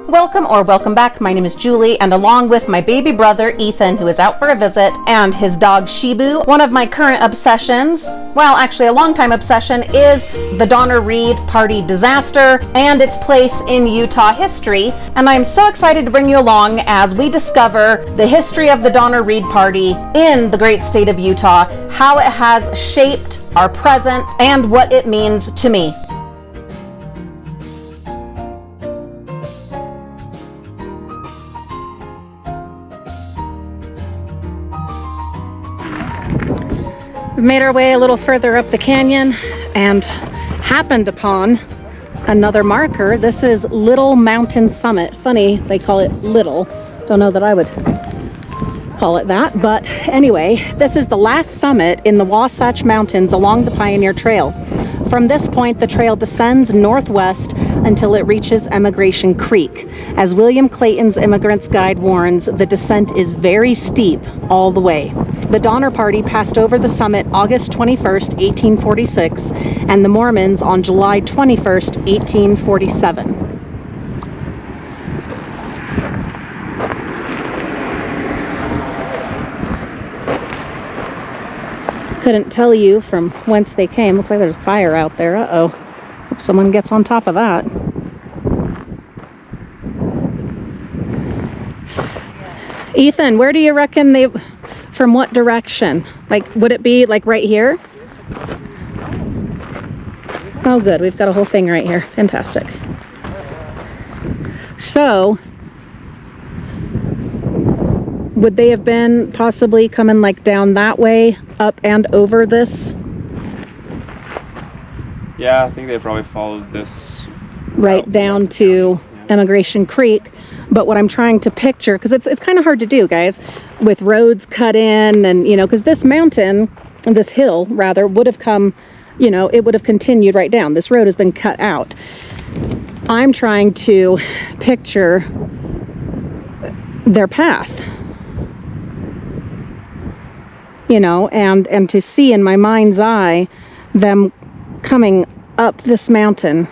Welcome back. My name is Julie, and along with my baby brother Ethan, who is out for a visit, and his dog Shibu, one of my current obsessions, well, actually a longtime obsession, is the Donner Reed Party disaster and its place in Utah history. And I'm so excited to bring you along as we discover the history of the Donner Reed Party in the great state of Utah, how it has shaped our present, and what it means to me. We've made our way a little further up the canyon and happened upon another marker. This is Little Mountain Summit. Funny, they call it Little. Don't know that I would call it that, but anyway, this is the last summit in the Wasatch Mountains along the Pioneer Trail. From this point, the trail descends northwest until it reaches Emigration Creek. As William Clayton's Immigrant's Guide warns, the descent is very steep all the way. The Donner Party passed over the summit August 21st, 1846, and the Mormons on July 21st, 1847. Couldn't tell you from whence they came. Looks like there's a fire out there. Uh-oh. Hope someone gets on top of that. Ethan, where do you reckon they... From what direction? Like, would it be like right here? Oh, good. We've got a whole thing right here. Fantastic. So, would they have been possibly coming like down that way, up and over this? Yeah, I think they probably followed this right down to Emigration Creek. But what I'm trying to picture, because it's kind of hard to do, guys, with roads cut in, and, you know, because this mountain, this hill, rather, would have come, you know, it would have continued right down. This road has been cut out. I'm trying to picture their path, you know, and to see in my mind's eye them coming up this mountain,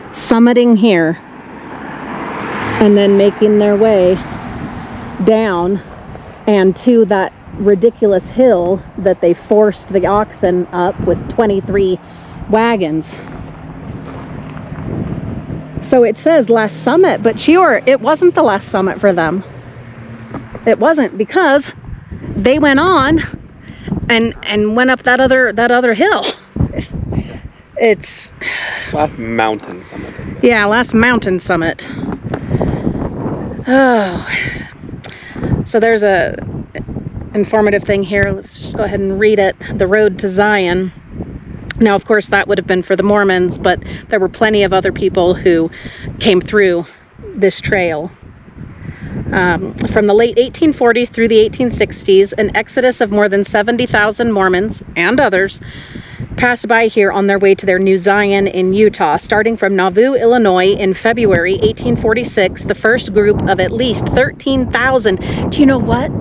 summiting here, and then making their way down and to that ridiculous hill that they forced the oxen up with 23 wagons. So it says last summit, but sure, it wasn't the last summit for them. It wasn't, because they went on and went up that other hill. It's last mountain summit. Yeah, last mountain summit. Oh, so there's a informative thing here. Let's just go ahead and read it. The Road to Zion. Now, of course, that would have been for the Mormons, but there were plenty of other people who came through this trail. From the late 1840s through the 1860s, an exodus of more than 70,000 Mormons and others passed by here on their way to their new Zion in Utah. Starting from Nauvoo, Illinois in February 1846, the first group of at least 13,000. Do you know what?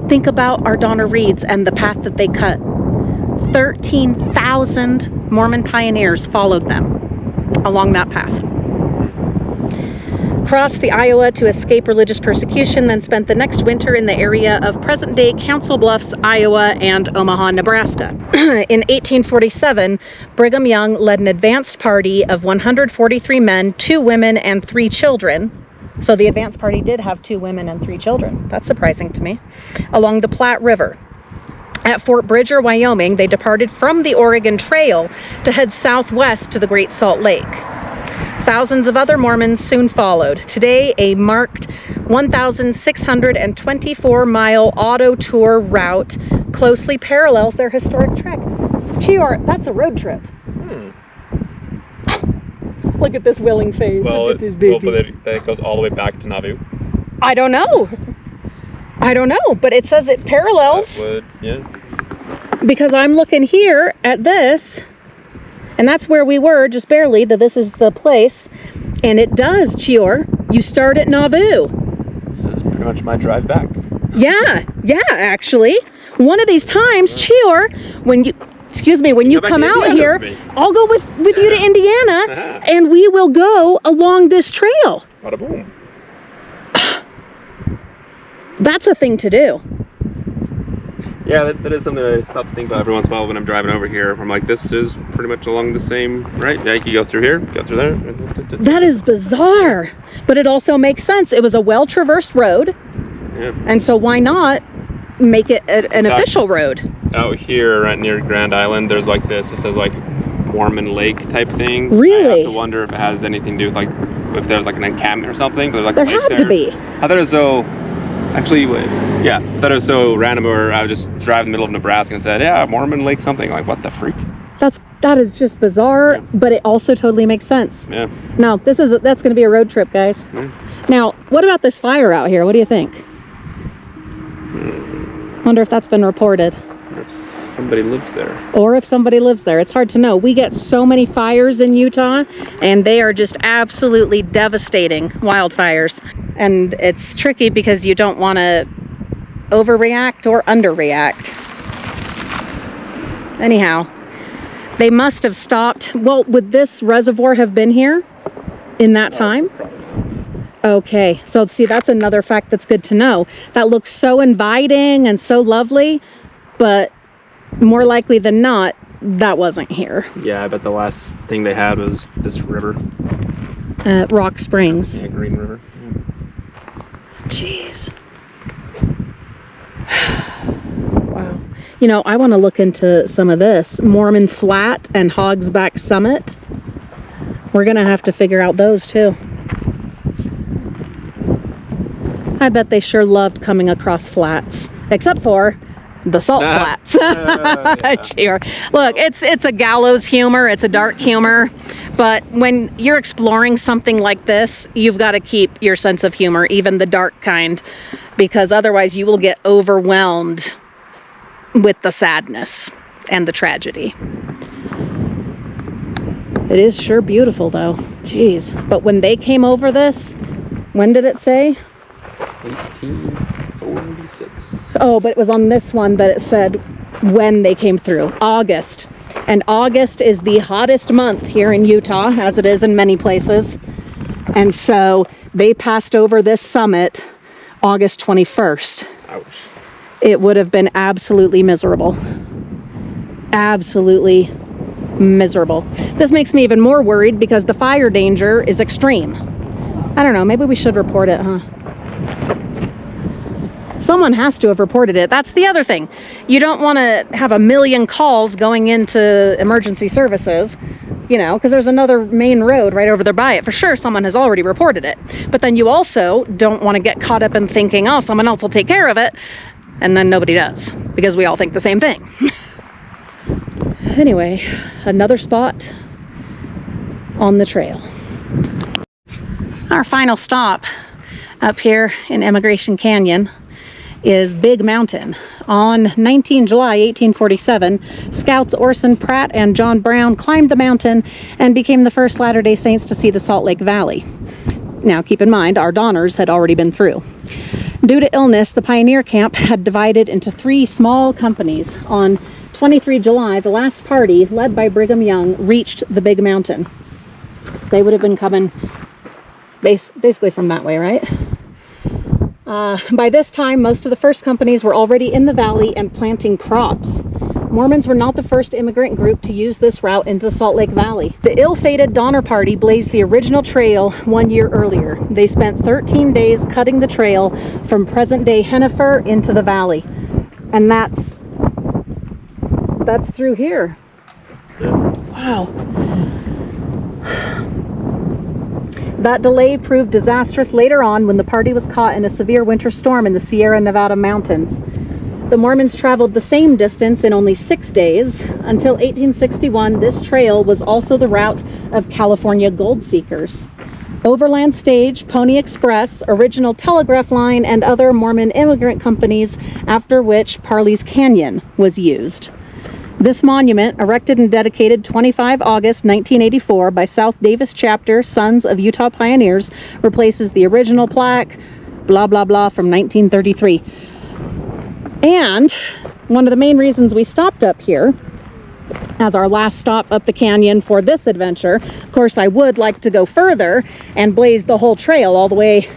Think about our Donner Reeds and the path that they cut. 13,000 Mormon pioneers followed them along that path. Crossed the Iowa to escape religious persecution, then spent the next winter in the area of present-day Council Bluffs, Iowa, and Omaha, Nebraska. In 1847, Brigham Young led an advanced party of 143 men, 2 women, and 3 children. So the advanced party did have 2 women and 3 children. That's surprising to me. Along the Platte River. At Fort Bridger, Wyoming, they departed from the Oregon Trail to head southwest to the Great Salt Lake. Thousands of other Mormons soon followed. Today, a marked 1,624-mile auto tour route closely parallels their historic trek. Chior, that's a road trip. Look at this willing face. Well, look at this baby. Well, but it goes all the way back to Nauvoo. I don't know, but it says it parallels. That would, yeah. Because I'm looking here at this, and that's where we were, just barely, that this is the place. And it does, Chior. You start at Nauvoo. This is pretty much my drive back. Yeah, actually. One of these times, Chior, when you come out here, I'll go with you to Indiana, and we will go along this trail. Bada boom. That's a thing to do. Yeah, that is something I stop to think about every once in a while when I'm driving over here. I'm like, this is pretty much along the same, right? Yeah, you can go through here, go through there. That is bizarre, but it also makes sense. It was a well-traversed road, Yeah. and so why not make it an official road? Out here, right near Grand Island, there's like this. It says like Mormon Lake type thing. Really? I have to wonder if it has anything to do with like if there's like an encampment or something. There's like There a lake had to be. I thought it was so. Actually, yeah, I thought it was so random. Where I was just driving in the middle of Nebraska and said, "Yeah, Mormon Lake something." Like, what the freak? That is just bizarre, Yeah. but it also totally makes sense. Yeah. No, that's going to be a road trip, guys. Yeah. Now, what about this fire out here? What do you think? Wonder if that's been reported. If somebody lives there. Or if somebody lives there. It's hard to know. We get so many fires in Utah, and they are just absolutely devastating wildfires. And it's tricky because you don't want to overreact or underreact. Anyhow, they must have stopped. Well, would this reservoir have been here in that time? Okay, so see, that's another fact that's good to know. That looks so inviting and so lovely, but more likely than not, that wasn't here. Yeah, I bet the last thing they had was this river. Rock Springs. Yeah, Green River. Jeez. Wow. You know, I want to look into some of this. Mormon Flat and Hogsback Summit. We're going to have to figure out those too. I bet they sure loved coming across flats. Except for the salt flats. Sure. Look, it's a gallows humor, it's a dark humor, but when you're exploring something like this, you've got to keep your sense of humor, even the dark kind, because otherwise you will get overwhelmed with the sadness and the tragedy. It is sure beautiful though. Jeez. But when they came over this, when did it say? 1846. Oh, but it was on this one that it said when they came through. August. And August is the hottest month here in Utah, as it is in many places. And so they passed over this summit August 21st. Ouch. It would have been absolutely miserable. Absolutely miserable. This makes me even more worried because the fire danger is extreme. I don't know, maybe we should report it, huh? Someone has to have reported it. That's the other thing. You don't want to have a million calls going into emergency services, you know, because there's another main road right over there by it. For sure, someone has already reported it. But then you also don't want to get caught up in thinking, oh, someone else will take care of it. And then nobody does, because we all think the same thing. Anyway, another spot on the trail. Our final stop up here in Emigration Canyon is Big Mountain. On 19 July 1847, Scouts Orson Pratt and John Brown climbed the mountain and became the first Latter-day Saints to see the Salt Lake Valley. Now keep in mind, our Donners had already been through. Due to illness, the pioneer camp had divided into 3 small companies. On 23 July, the last party, led by Brigham Young, reached the Big Mountain. So they would have been coming basically from that way, right? By this time, most of the first companies were already in the valley and planting crops. Mormons were not the first immigrant group to use this route into the Salt Lake Valley. The ill-fated Donner Party blazed the original trail 1 year earlier. They spent 13 days cutting the trail from present-day Hennifer into the valley. And that's through here. Wow. That delay proved disastrous later on when the party was caught in a severe winter storm in the Sierra Nevada mountains. The Mormons traveled the same distance in only 6 days. Until 1861, this trail was also the route of California gold seekers. Overland Stage, Pony Express, Original Telegraph Line, and other Mormon immigrant companies, after which Parley's Canyon was used. This monument, erected and dedicated 25 August 1984 by South Davis Chapter, Sons of Utah Pioneers, replaces the original plaque, blah, blah, blah, from 1933. And one of the main reasons we stopped up here as our last stop up the canyon for this adventure, of course, I would like to go further and blaze the whole trail all the way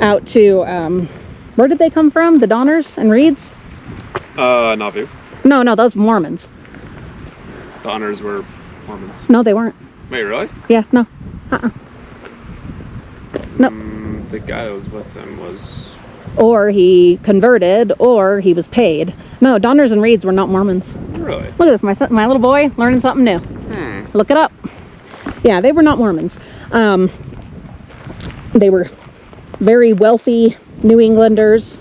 out to Where did they come from? The Donners and Reeds? Nauvoo. No, those Mormons. Donners were Mormons. No, they weren't. Wait, really? Yeah, no. No. The guy that was with them was... Or he converted, or he was paid. No, Donners and Reeds were not Mormons. Really? Look at this, my little boy learning something new. Look it up. Yeah, they were not Mormons. They were very wealthy New Englanders.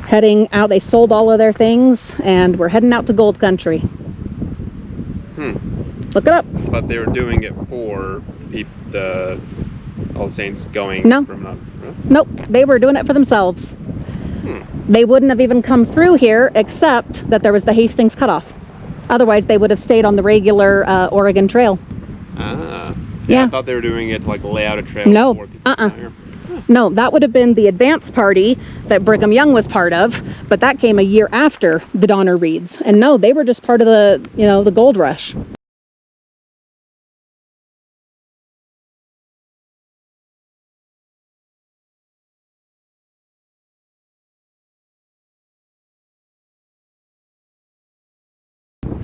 Heading out, they sold all of their things and were heading out to gold country. Look it up. But they were doing it for the All Saints going from Nauvoo? Nope, they were doing it for themselves. They wouldn't have even come through here except that there was the Hastings cutoff. Otherwise, they would have stayed on the regular Oregon Trail. Yeah, I thought they were doing it to like lay out a trail. No, no, that would have been the advance party that Brigham Young was part of, but that came a year after the Donner Reeds. And no, they were just part of the, the gold rush.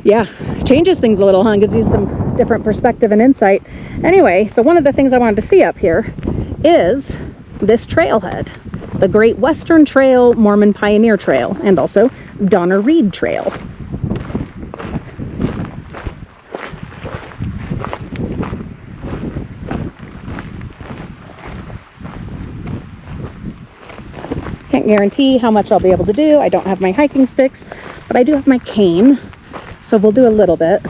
Yeah, changes things a little, huh? Gives you some different perspective and insight. Anyway, so one of the things I wanted to see up here is this trailhead, the Great Western Trail, Mormon Pioneer Trail, and also Donner Reed Trail. Can't guarantee how much I'll be able to do. I don't have my hiking sticks, but I do have my cane. So we'll do a little bit.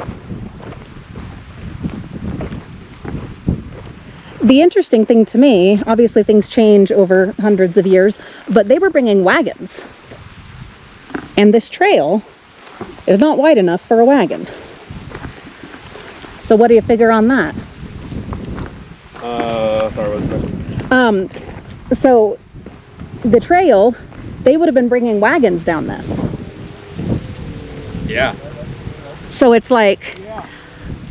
The interesting thing to me, obviously things change over hundreds of years, but they were bringing wagons. And this trail is not wide enough for a wagon. So what do you figure on that? Sorry, what was the question? So the trail, they would have been bringing wagons down this. Yeah. So it's like,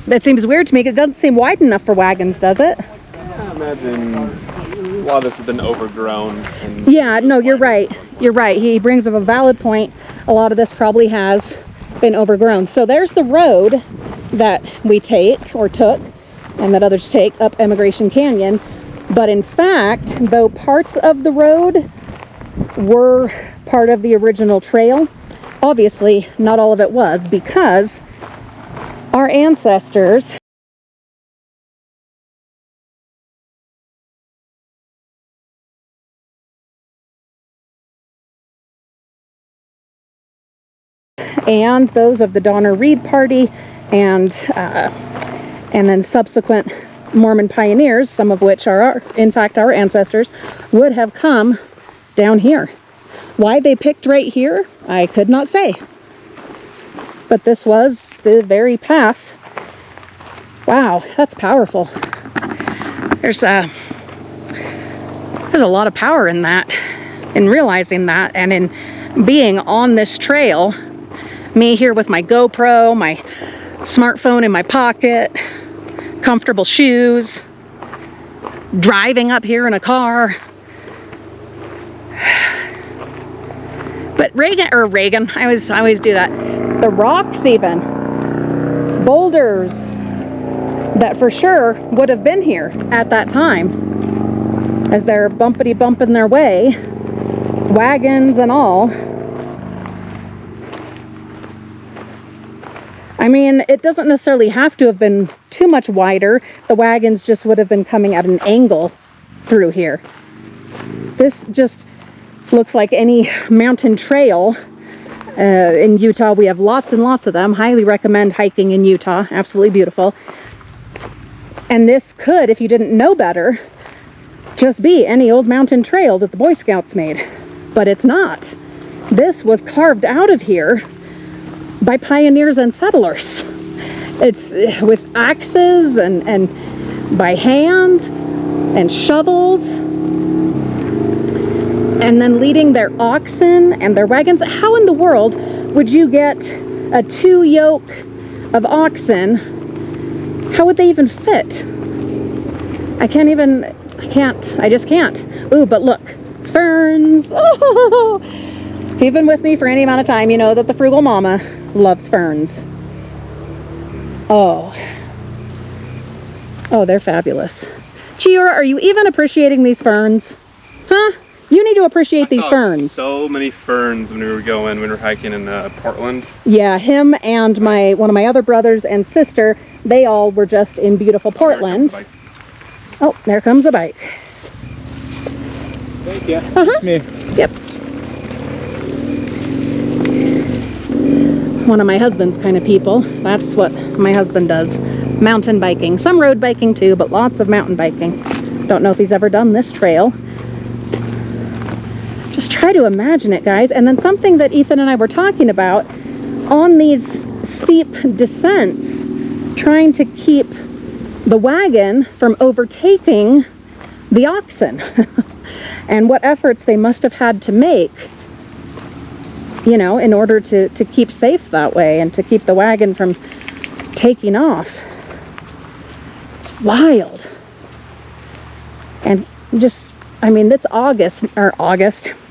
that seems weird to me because it doesn't seem wide enough for wagons, does it? I imagine a lot of this has been overgrown. Yeah, no, you're right. You're right. He brings up a valid point. A lot of this probably has been overgrown. So there's the road that we take or took and that others take up Emigration Canyon. But in fact, though parts of the road were part of the original trail, obviously not all of it was, because our ancestors and those of the Donner Reed Party and then subsequent Mormon pioneers, some of which are in fact our ancestors, would have come down here. Why they picked right here, I could not say. But this was the very path. Wow, that's powerful. There's a lot of power in that, in realizing that, and in being on this trail. Me here with my GoPro, my smartphone in my pocket, comfortable shoes, driving up here in a car. But Reagan, I always do that. The rocks even, boulders that for sure would have been here at that time as they're bumpity bumping their way, wagons and all. I mean, it doesn't necessarily have to have been too much wider. The wagons just would have been coming at an angle through here. This just looks like any mountain trail. In Utah, we have lots and lots of them. Highly recommend hiking in Utah. Absolutely beautiful. And this could, if you didn't know better, just be any old mountain trail that the Boy Scouts made. But it's not. This was carved out of here by pioneers and settlers. It's with axes and by hand and shovels, and then leading their oxen and their wagons. How in the world would you get a 2 yoke of oxen? How would they even fit? I just can't. Ooh, but look, ferns. Oh, if you've been with me for any amount of time, you know that the frugal mama loves ferns. Oh, they're fabulous. Chiora, are you even appreciating these ferns? Huh? You need to appreciate these ferns. So many ferns when we were hiking in Portland. Yeah, him and one of my other brothers and sister, they all were just in beautiful Portland. Oh, there comes a bike. Thank you. It's me. Yep. One of my husband's kind of people. That's what my husband does. Mountain biking. Some road biking too, but lots of mountain biking. Don't know if he's ever done this trail. Just try to imagine it, guys. And then something that Ethan and I were talking about on these steep descents, trying to keep the wagon from overtaking the oxen. And what efforts they must have had to make, you know, in order to keep safe that way and to keep the wagon from taking off. It's wild. And just, I mean, it's August,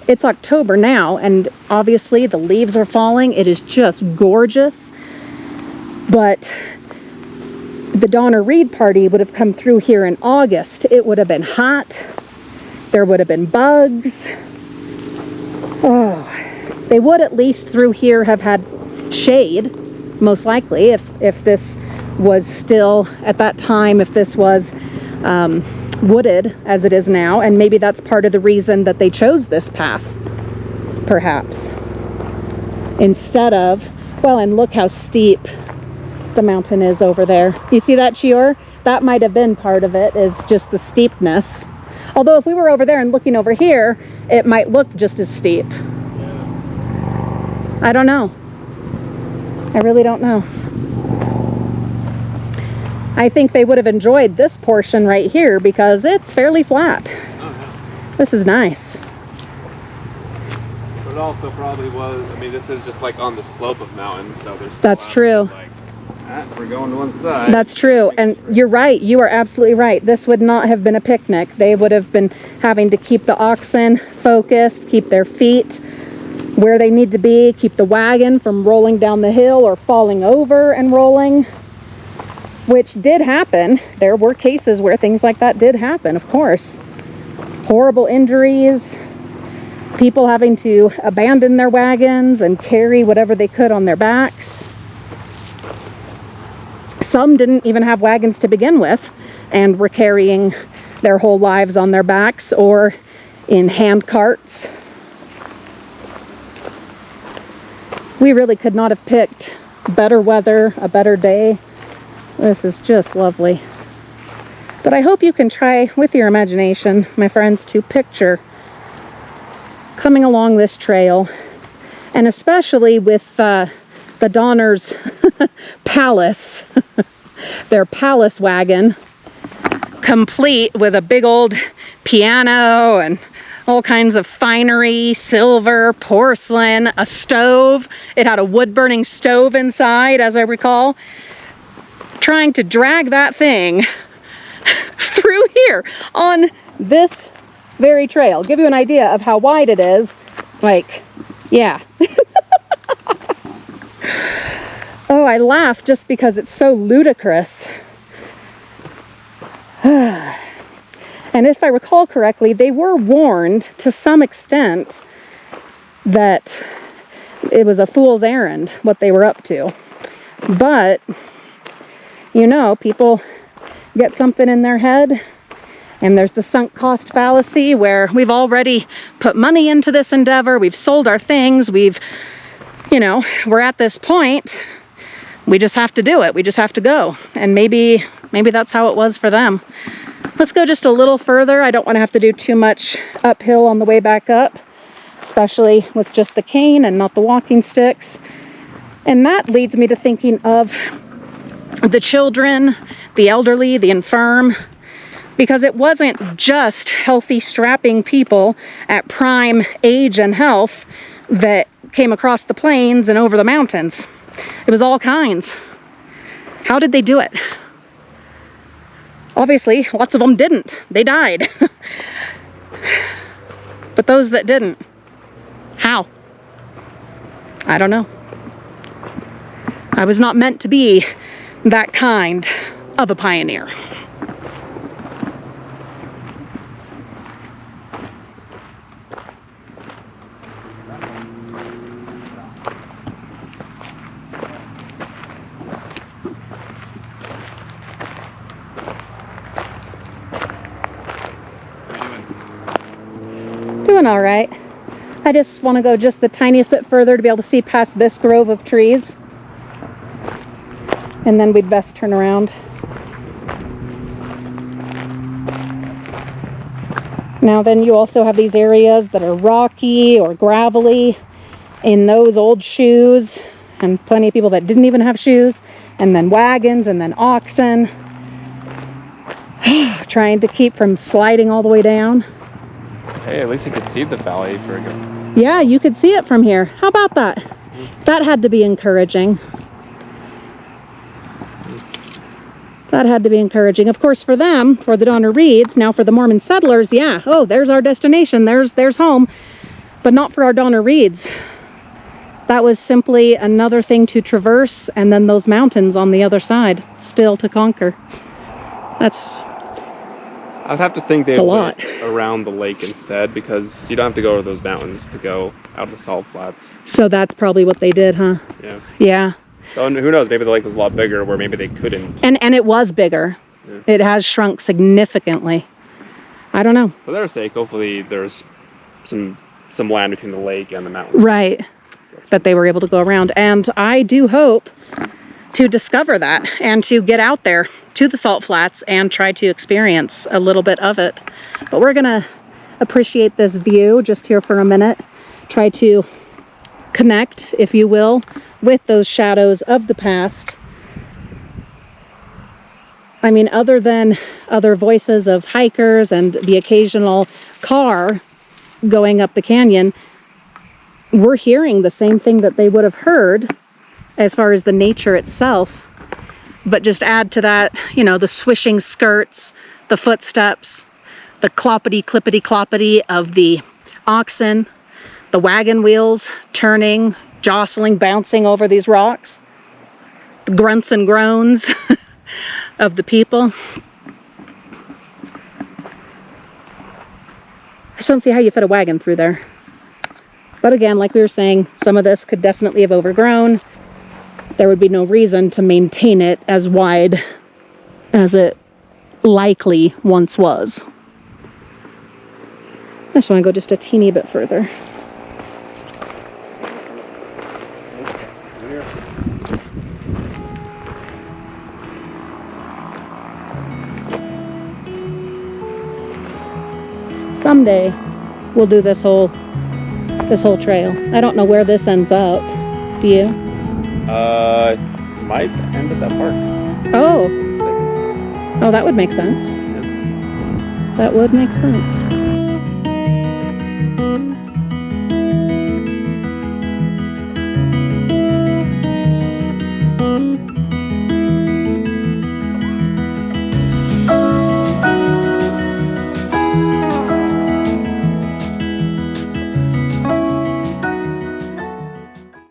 it's October now, and obviously the leaves are falling. It is just gorgeous. But the Donner Reed party would have come through here in August. It would have been hot. There would have been bugs. Oh, they would at least through here have had shade, most likely, if this was still, at that time, if this was wooded as it is now, and maybe that's part of the reason that they chose this path, perhaps. Instead of, well, and look how steep the mountain is over there. You see that, Chior? That might have been part of it, is just the steepness. Although if we were over there and looking over here, it might look just as steep. I don't know. I really don't know. I think they would have enjoyed this portion right here because it's fairly flat. This is nice. But it also probably was, I mean, this is just like on the slope of mountains, so there's That's true. Like, we're going to one side. That's true. And you're right. You are absolutely right. This would not have been a picnic. They would have been having to keep the oxen focused, keep their feet where they need to be, keep the wagon from rolling down the hill or falling over and rolling, which did happen. There were cases where things like that did happen, of course. Horrible injuries, people having to abandon their wagons and carry whatever they could on their backs. Some didn't even have wagons to begin with and were carrying their whole lives on their backs or in hand carts. We really could not have picked better weather, a better day. This is just lovely. But I hope you can try with your imagination, my friends, to picture coming along this trail, and especially with the Donner's palace, their palace wagon, complete with a big old piano and all kinds of finery, silver, porcelain, a stove. It had a wood-burning stove inside, as I recall. Trying to drag that thing through here on this very trail. Give you an idea of how wide it is. Like, yeah. Oh, I laugh just because it's so ludicrous. And if I recall correctly, they were warned to some extent that it was a fool's errand, what they were up to. But, you know, people get something in their head, and there's the sunk cost fallacy where we've already put money into this endeavor, we've sold our things, we've, you know, we're at this point, we just have to do it, we just have to go. And maybe that's how it was for them. Let's go just a little further. I don't want to have to do too much uphill on the way back up, especially with just the cane and not the walking sticks. And that leads me to thinking of the children, the elderly, the infirm, because it wasn't just healthy, strapping people at prime age and health that came across the plains and over the mountains. It was all kinds. How did they do it? Obviously, lots of them didn't. They died. But those that didn't, how? I don't know. I was not meant to be that kind of a pioneer. Doing all right. I just want to go just the tiniest bit further to be able to see past this grove of trees. And then we'd best turn around. Now then you also have these areas that are rocky or gravelly in those old shoes, and plenty of people that didn't even have shoes, and then wagons and then oxen. Trying to keep from sliding all the way down. Hey, at least you could see the valley for a good. Yeah, you could see it from here. How about that? That had to be encouraging. That had to be encouraging. Of course, for them, for the Donner Reeds, now for the Mormon settlers, yeah, oh, there's our destination, there's home. But not for our Donner Reeds. That was simply another thing to traverse, and then those mountains on the other side, still to conquer. That's... I'd have to think they went around the lake instead, because you don't have to go to those mountains to go out of the salt flats. So that's probably what they did, huh? Yeah. Yeah. So who knows, maybe the lake was a lot bigger where maybe they couldn't. And it was bigger. Yeah. It has shrunk significantly. I don't know. For their sake, hopefully there's some land between the lake and the mountain. Right. That they were able to go around. And I do hope to discover that and to get out there to the salt flats and try to experience a little bit of it. But we're gonna appreciate this view just here for a minute. Try to connect, if you will, with those shadows of the past. I mean, other than other voices of hikers and the occasional car going up the canyon, we're hearing the same thing that they would have heard as far as the nature itself. But just add to that, you know, the swishing skirts, the footsteps, the cloppity clippity cloppity of the oxen, the wagon wheels turning, jostling, bouncing over these rocks, the grunts and groans of the people. I just don't see how you fit a wagon through there. But again, like we were saying, some of this could definitely have overgrown. There would be no reason to maintain it as wide as it likely once was. I just want to go just a teeny bit further. Someday we'll do this whole trail. I don't know where this ends up. Do you? Might end at that park. Oh. Oh, that would make sense. Yeah. That would make sense.